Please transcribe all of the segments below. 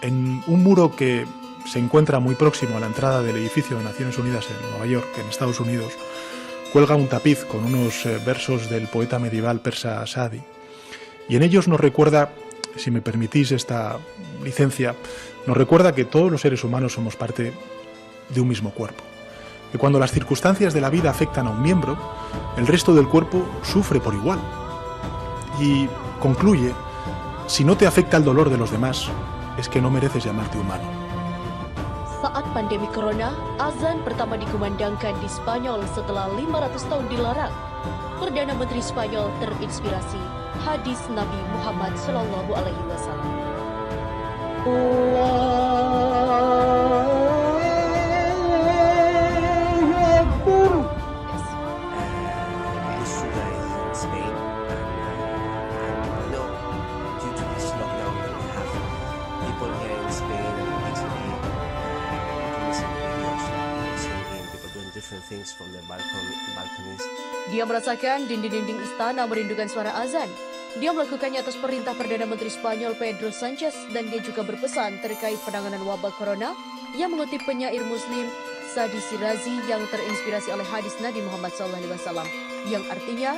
En un muro que se encuentra muy próximo a la entrada del edificio de Naciones Unidas en Nueva York, en Estados Unidos, cuelga un tapiz con unos versos del poeta medieval persa Saadi, y en ellos nos recuerda, si me permitís esta licencia, nos recuerda que todos los seres humanos somos parte de un mismo cuerpo, que cuando las circunstancias de la vida afectan a un miembro, el resto del cuerpo sufre por igual. Y concluye, si no te afecta el dolor de los demás, es que no mereces llamarte humano. Saat pandemi corona, azan pertama dikumandangkan di Spanyol setelah 500 tahun dilarang. Perdana Menteri Spanyol terinspirasi hadis Nabi Muhammad SAW. Dia merasakan dinding-dinding istana merindukan suara azan. Dia melakukannya atas perintah Perdana Menteri Spanyol Pedro Sanchez dan dia juga berpesan terkait penanganan wabah corona yang mengutip penyair Muslim Sadi Sirazi yang terinspirasi oleh hadis Nabi Muhammad SAW yang artinya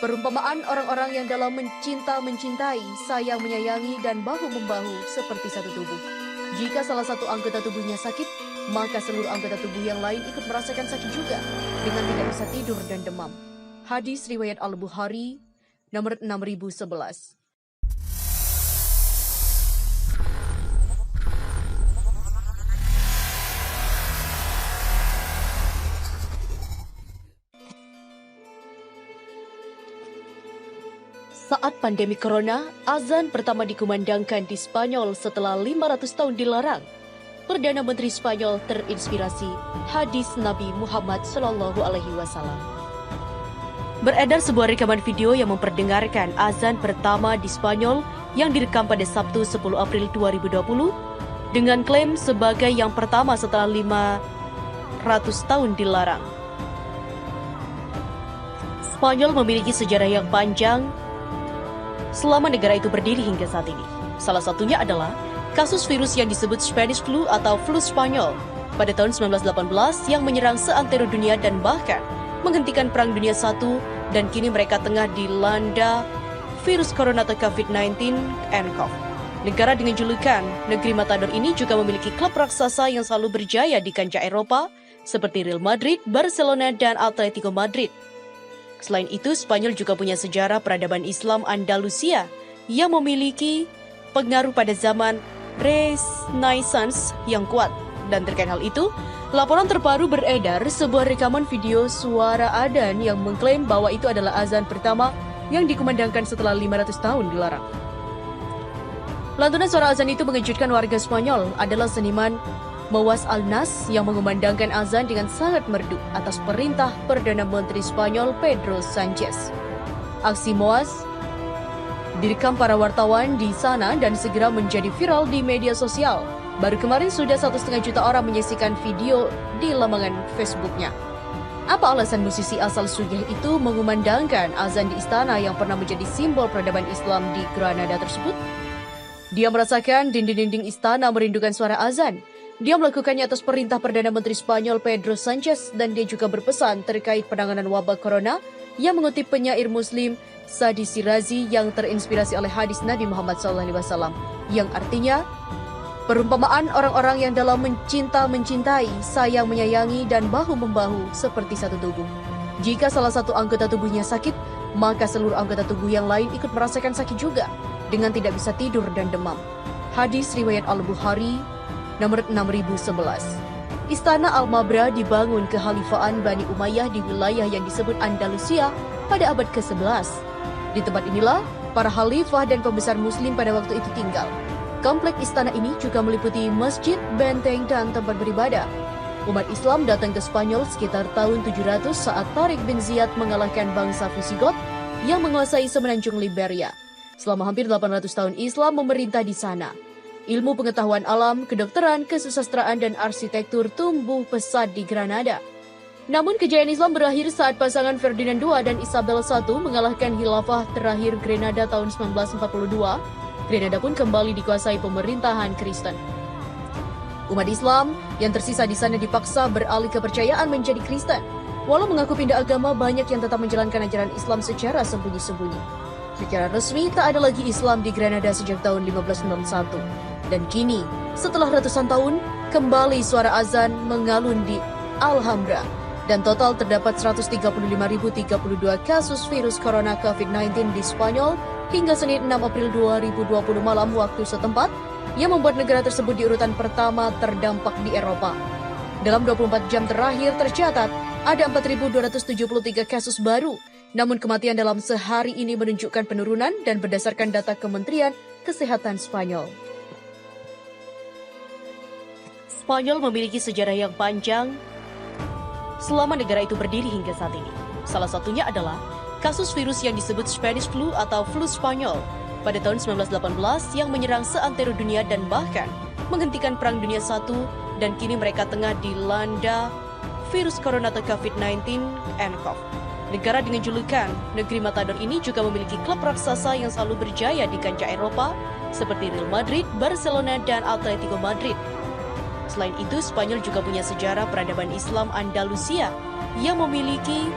perumpamaan orang-orang yang dalam mencinta mencintai, sayang menyayangi dan bahu-membahu seperti satu tubuh. Jika salah satu anggota tubuhnya sakit, maka seluruh anggota tubuh yang lain ikut merasakan sakit juga dengan tidak bisa tidur dan demam. Hadis riwayat Al-Bukhari nomor 6011. Saat pandemi corona, azan pertama dikumandangkan di Spanyol setelah 500 tahun dilarang. Perdana Menteri Spanyol terinspirasi hadis Nabi Muhammad SAW. Beredar sebuah rekaman video yang memperdengarkan azan pertama di Spanyol yang direkam pada Sabtu 10 April 2020 dengan klaim sebagai yang pertama setelah 500 tahun dilarang. Spanyol memiliki sejarah yang panjang selama negara itu berdiri hingga saat ini. Salah satunya adalah kasus virus yang disebut Spanish flu atau flu Spanyol pada tahun 1918 yang menyerang seantero dunia dan bahkan menghentikan Perang Dunia I dan kini mereka tengah dilanda virus corona atau COVID-19 nCoV. Negara dengan julukan Negeri Matador ini juga memiliki klub raksasa yang selalu berjaya di kancah Eropa seperti Real Madrid, Barcelona, dan Atletico Madrid. Selain itu, Spanyol juga punya sejarah peradaban Islam Andalusia yang memiliki pengaruh pada zaman Renaissance yang kuat. Dan terkait hal itu, laporan terbaru beredar sebuah rekaman video suara adzan yang mengklaim bahwa itu adalah azan pertama yang dikumandangkan setelah 500 tahun dilarang. Lantunan suara azan itu mengejutkan warga Spanyol adalah seniman Moaz Al-Nas yang mengumandangkan azan dengan sangat merdu atas perintah Perdana Menteri Spanyol Pedro Sanchez. Aksi Moaz direkam para wartawan di sana dan segera menjadi viral di media sosial. Baru kemarin sudah 1,5 juta orang menyaksikan video di laman Facebooknya. Apa alasan musisi asal Suriah itu mengumandangkan azan di istana yang pernah menjadi simbol peradaban Islam di Granada tersebut? Dia merasakan dinding-dinding istana merindukan suara azan. Dia melakukannya atas perintah Perdana Menteri Spanyol Pedro Sanchez dan dia juga berpesan terkait penanganan wabah corona yang mengutip penyair Muslim Sadi Sirazi yang terinspirasi oleh hadis Nabi Muhammad SAW yang artinya perumpamaan orang-orang yang dalam mencinta mencintai, sayang menyayangi dan bahu-membahu seperti satu tubuh. Jika salah satu anggota tubuhnya sakit, maka seluruh anggota tubuh yang lain ikut merasakan sakit juga dengan tidak bisa tidur dan demam. Hadis riwayat Al-Bukhari nomor 6011. Istana Al-Mabra dibangun kehalifaan Bani Umayyah di wilayah yang disebut Andalusia pada abad ke-11. Di tempat inilah para khalifah dan pembesar muslim pada waktu itu tinggal. Komplek istana ini juga meliputi masjid, benteng, dan tempat beribadah. Umat Islam datang ke Spanyol sekitar tahun 700 saat Tariq bin Ziyad mengalahkan bangsa Visigot yang menguasai semenanjung Liberia. Selama hampir 800 tahun Islam memerintah di sana. Ilmu pengetahuan alam, kedokteran, kesusastraan, dan arsitektur tumbuh pesat di Granada. Namun kejayaan Islam berakhir saat pasangan Ferdinand II dan Isabel I mengalahkan khilafah terakhir Granada tahun 1942 Grenada pun kembali dikuasai pemerintahan Kristen. Umat Islam yang tersisa di sana dipaksa beralih kepercayaan menjadi Kristen. Walau mengaku pindah agama, banyak yang tetap menjalankan ajaran Islam secara sembunyi-sembunyi. Secara resmi, tak ada lagi Islam di Grenada sejak tahun 1591. Dan kini, setelah ratusan tahun, kembali suara azan mengalun di Alhambra. Dan total terdapat 135.032 kasus virus corona COVID-19 di Spanyol hingga Senin 6 April 2020 malam waktu setempat, yang membuat negara tersebut di urutan pertama terdampak di Eropa. Dalam 24 jam terakhir tercatat, ada 4.273 kasus baru, namun kematian dalam sehari ini menunjukkan penurunan dan berdasarkan data Kementerian Kesehatan Spanyol. Spanyol memiliki sejarah yang panjang selama negara itu berdiri hingga saat ini. Salah satunya adalah kasus virus yang disebut Spanish flu atau flu Spanyol pada tahun 1918 yang menyerang seantero dunia dan bahkan menghentikan Perang Dunia I, dan kini mereka tengah dilanda virus corona atau COVID-19 nCoV. Negara dengan julukan Negeri Matador ini juga memiliki klub raksasa yang selalu berjaya di kancah Eropa seperti Real Madrid, Barcelona, dan Atletico Madrid. Selain itu, Spanyol juga punya sejarah peradaban Islam Andalusia yang memiliki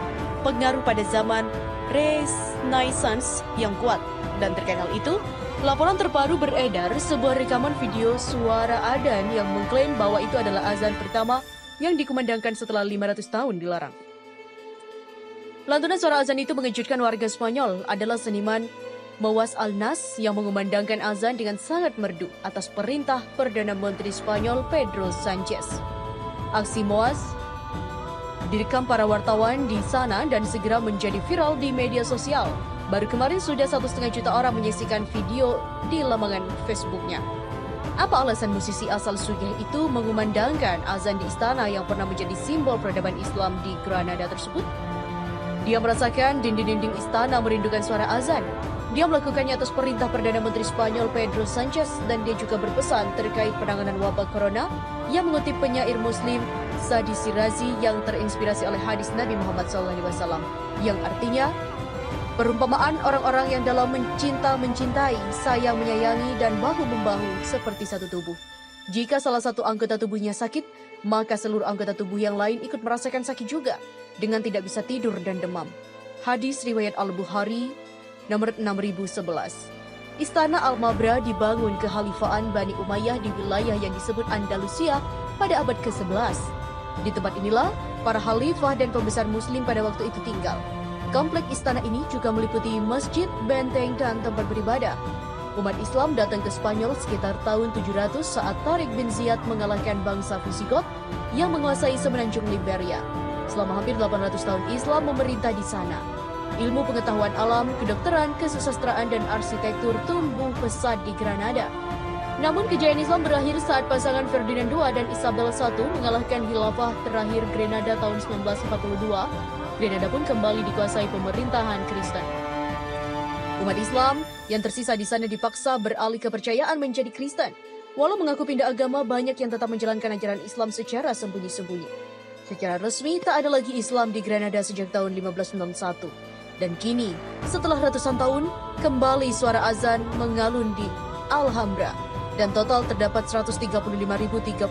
pengaruh pada zaman Renaissance yang kuat. Dan terkait hal itu, laporan terbaru beredar sebuah rekaman video suara adzan yang mengklaim bahwa itu adalah azan pertama yang dikumandangkan setelah 500 tahun dilarang. Lantunan suara azan itu mengejutkan warga Spanyol. Adalah seniman Moaz Al-Nas yang mengumandangkan azan dengan sangat merdu atas perintah Perdana Menteri Spanyol Pedro Sanchez. Aksi Moaz direkam para wartawan di sana dan segera menjadi viral di media sosial. Baru kemarin sudah 1,5 juta orang menyaksikan video di laman Facebooknya. Apa alasan musisi asal Suriah itu mengumandangkan azan di istana yang pernah menjadi simbol peradaban Islam di Granada tersebut? Dia merasakan dinding-dinding istana merindukan suara azan. Dia melakukannya atas perintah Perdana Menteri Spanyol Pedro Sanchez, dan dia juga berpesan terkait penanganan wabah corona yang mengutip penyair Muslim Sadi Sirazi yang terinspirasi oleh hadis Nabi Muhammad SAW, yang artinya perumpamaan orang-orang yang dalam mencinta mencintai, sayang menyayangi, dan bahu-membahu seperti satu tubuh. Jika salah satu anggota tubuhnya sakit, maka seluruh anggota tubuh yang lain ikut merasakan sakit juga, dengan tidak bisa tidur dan demam. Hadis riwayat Al-Bukhari nomor 6011. Istana Al-Mabra dibangun kekhalifahan Bani Umayyah di wilayah yang disebut Andalusia pada abad ke-11. Di tempat inilah para khalifah dan pembesar muslim pada waktu itu tinggal. Komplek istana ini juga meliputi masjid, benteng, dan tempat beribadah. Umat Islam datang ke Spanyol sekitar tahun 700 saat Tariq bin Ziyad mengalahkan bangsa Visigot yang menguasai semenanjung Liberia. Selama hampir 800 tahun Islam memerintah di sana. Ilmu pengetahuan alam, kedokteran, kesusastraan, dan arsitektur tumbuh pesat di Granada. Namun kejayaan Islam berakhir saat pasangan Ferdinand II dan Isabel I mengalahkan khilafah terakhir Grenada tahun 1942. Grenada pun kembali dikuasai pemerintahan Kristen. Umat Islam yang tersisa di sana dipaksa beralih kepercayaan menjadi Kristen. Walau mengaku pindah agama, banyak yang tetap menjalankan ajaran Islam secara sembunyi-sembunyi. Secara resmi, tak ada lagi Islam di Granada sejak tahun 1591. Dan kini, setelah ratusan tahun, kembali suara azan mengalun di Alhambra. Dan total terdapat 135.032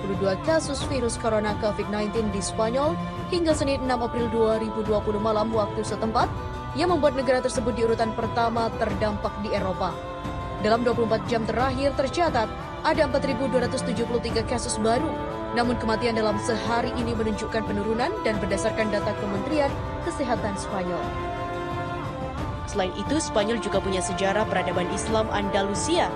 kasus virus corona COVID-19 di Spanyol hingga Senin 6 April 2020 malam waktu setempat, yang membuat negara tersebut di urutan pertama terdampak di Eropa. Dalam 24 jam terakhir tercatat, ada 4.273 kasus baru, namun kematian dalam sehari ini menunjukkan penurunan dan berdasarkan data Kementerian Kesehatan Spanyol. Selain itu, Spanyol juga punya sejarah peradaban Islam Andalusia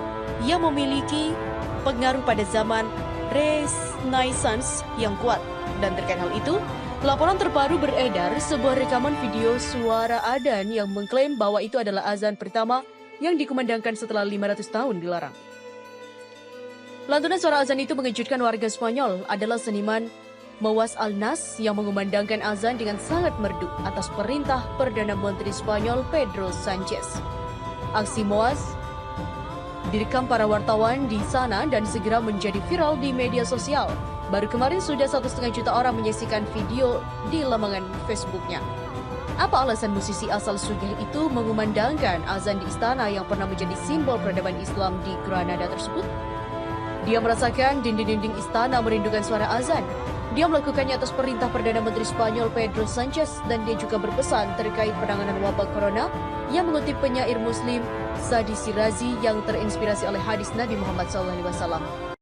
yang memiliki pengaruh pada zaman Renaissance yang kuat. Dan terkait hal itu, laporan terbaru beredar sebuah rekaman video suara adzan yang mengklaim bahwa itu adalah azan pertama yang dikumandangkan setelah 500 tahun dilarang. Lantunan suara azan itu mengejutkan warga Spanyol. Adalah seniman Moaz Al-Nas yang mengumandangkan azan dengan sangat merdu atas perintah Perdana Menteri Spanyol Pedro Sanchez. Aksi Moaz direkam para wartawan di sana dan segera menjadi viral di media sosial. Baru kemarin sudah 1,5 juta orang menyaksikan video di laman Facebooknya. Apa alasan musisi asal Sugih itu mengumandangkan azan di istana yang pernah menjadi simbol peradaban Islam di Granada tersebut? Dia merasakan dinding-dinding istana merindukan suara azan. Dia melakukannya atas perintah Perdana Menteri Spanyol Pedro Sanchez dan dia juga berpesan terkait penanganan wabak corona yang mengutip penyair Muslim Sadi Sirazi yang terinspirasi oleh hadis Nabi Muhammad SAW.